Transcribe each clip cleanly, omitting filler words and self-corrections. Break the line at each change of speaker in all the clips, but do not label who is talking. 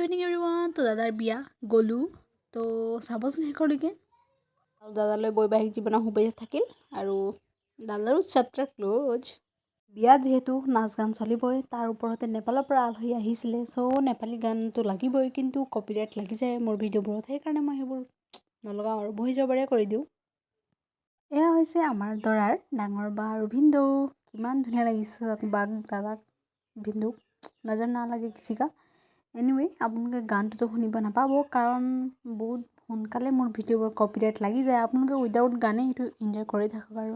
Evening everyone. তো দাদাৰ বিয়া গ'লোঁ, তো চাবচোন শেষলৈকে। আৰু দাদালৈ বৈবাহিক জীৱনৰ শুভেচ্ছা থাকিল আৰু দাদাৰো চেপ্টাৰ ক্ল'জ। বিয়াত যিহেতু নাচ গান চলিবই, তাৰ ওপৰতে নেপালৰ পৰা আলহী আহিছিলে, চ' নেপালী গানটো লাগিবই, কিন্তু কপিৰাইট লাগি যায় মোৰ ভিডিঅ'বোৰত, সেইকাৰণে মই সেইবোৰ নলগাওঁ আৰু বহি যাবৰে কৰি দিওঁ। এয়া হৈছে আমাৰ দৰাৰ ডাঙৰ বা আৰু ভিনদেউ। কিমান ধুনীয়া লাগিছে বাক, দাদাক, ভিনদেউক, নজৰ নালাগে কিচিকা। এনিৱে আপোনালোকে গানটোতো শুনিব নাপাব, কাৰণ বহুত সোনকালে মোৰ ভিডিঅ'বোৰ কপিৰাইট লাগি যায়। আপোনালোকে উইদাউট গানেই সেইটো এনজয় কৰি থাকক আৰু।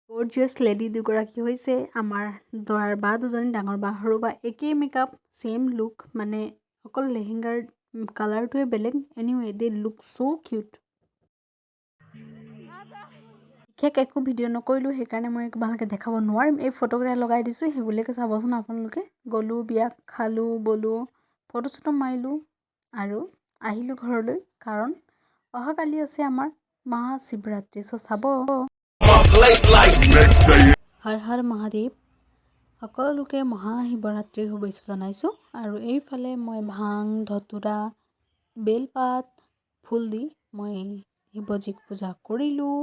গৰ্জিয়াছ লেডি দুগৰাকী হৈছে আমাৰ দৰাৰ বা দুজনী, ডাঙৰ বা সৰু বা, একেই মেকআপ, ছেইম লুক, মানে অকল লেহেংগাৰ কালাৰটোৱে বেলেগ। Anyway they look so' cute. বিশেষ একো ভিডিঅ' নকৰিলোঁ, সেইকাৰণে মই ভালকৈ দেখাব নোৱাৰিম। এই ফটোকেইটা লগাই দিছোঁ, সেইবিলাকে চাবচোন আপোনালোকে। গ'লোঁ বিয়াত, খালোঁ বলোঁ, ফটো চটো মাৰিলোঁ আৰু আহিলোঁ ঘৰলৈ, কাৰণ অহাকালি আছে আমাৰ মহাশিৱৰাত্ৰি। চ' চাব। হৰ হৰ মহাদেৱ। সকলোকে মহাশিৱৰাত্ৰিৰ শুভেচ্ছা জনাইছোঁ। আৰু এইফালে মই ভাং, ধতুৰা, বেলপাত, ফুল দি মই শিৱজীক পূজা কৰিলোঁ।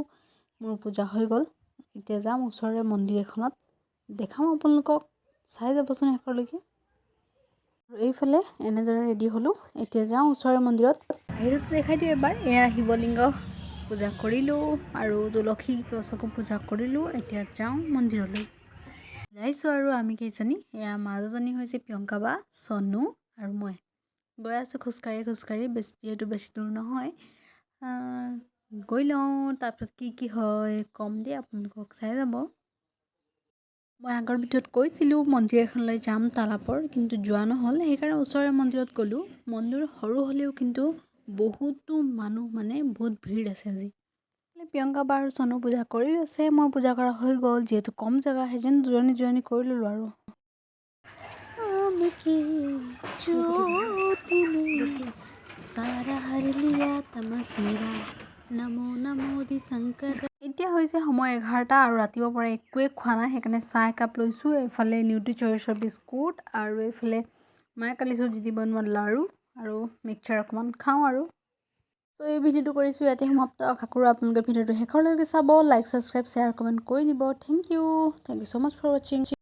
মোৰ পূজা হৈ গ'ল। এতিয়া যাম ওচৰৰে মন্দিৰ এখনত, দেখাম আপোনালোকক, চাই যাবচোন শেষলৈকে। আৰু এইফালে এনেদৰে ৰেডি হ'লোঁ, এতিয়া যাওঁ ওচৰৰে মন্দিৰত। বাহিৰতো দেখাই দিওঁ এবাৰ। এয়া শিৱলিংগ পূজা কৰিলোঁ আৰু তুলসী গছকো পূজা কৰিলোঁ। এতিয়া যাওঁ মন্দিৰলৈ। যাইছোঁ আৰু আমি কেইজনী। এয়া মাজুজনী হৈছে প্ৰিয়ংকা বা, চনু আৰু মই গৈ আছোঁ খোজকাঢ়ি খোজকাঢ়ি। যিহেতু বেছি দূৰ নহয়, গৈ লওঁ, তাৰপিছত কি হয় কম দেই, আপোনালোকক চাই যাব। মই আগৰ ভিডিঅ'ত কৈছিলোঁ মন্দিৰ এখনলৈ যাম তালাপৰ, কিন্তু যোৱা নহ'ল, সেইকাৰণে ওচৰৰে মন্দিৰত গ'লোঁ। মন্দিৰ সৰু হ'লেও কিন্তু বহুতো মানুহ, মানে বহুত ভিৰ আছে আজি। প্ৰিয়ংকা বা আৰু চনু পূজা কৰি আছে, মই পূজা কৰা হৈ গ'ল। যিহেতু কম জেগা, সেইজন জোৰণি কৰি ল'লোঁ আৰু। এতিয়া হৈছে সময় 11টা আৰু ৰাতিপুৱাৰ পৰা একোৱে খোৱা নাই, সেইকাৰণে চাহ একাপ লৈছোঁ। এইফালে নিউট্ৰি চইচৰ বিস্কুট আৰু এইফালে মায়ে কালি চব্জি দি বনোৱা লাড়ু আৰু মিক্সাৰ অকণমান খাওঁ আৰু। চ' এই ভিডিঅ'টো কৰিছোঁ ইয়াতে সমাপ্ত। আশা কৰোঁ আপোনালোকে ভিডিঅ'টো শেষলৈকে চাব। লাইক, ছাবস্ক্ৰাইব, শ্বেয়াৰ, কমেণ্ট কৰি দিব। Thank you so' much for ৱাচিং।